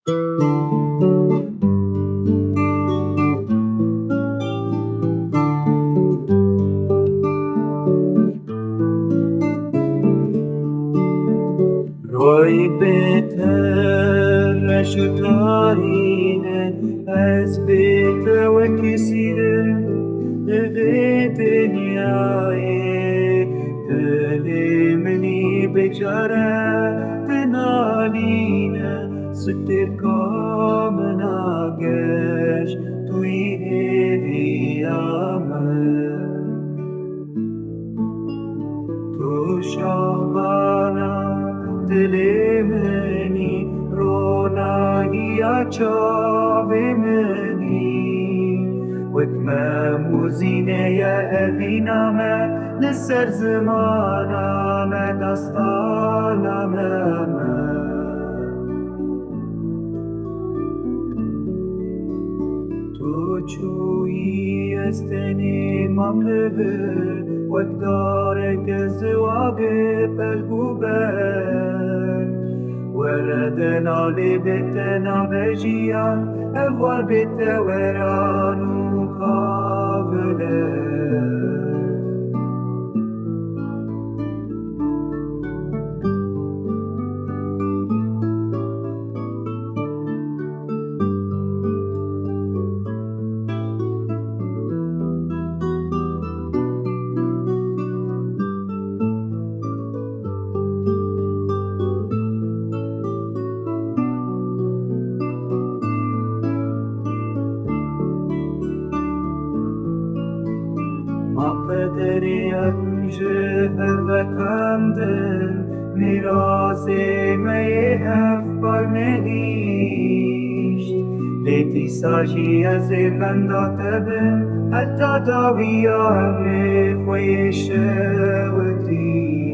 روی بهتر شتارینه از بیت و کسیره دوی دنیای دل منی بجاره تنالینه ستر کامنا گشت توی هیامه تو شامانا دل منی رونایی چاو منی وکما موزینه ابینامه لسر زمانامه داستانامه تو چویی استنی مملبه وقدارك زواج بالقبال وردنا لبتنا بجيان أفوار بتوران قابلة ما قدری انجه وکندن میراثی می افکار ندیشت لیتی ساجی از بندات بن حتی داویان خویش ودی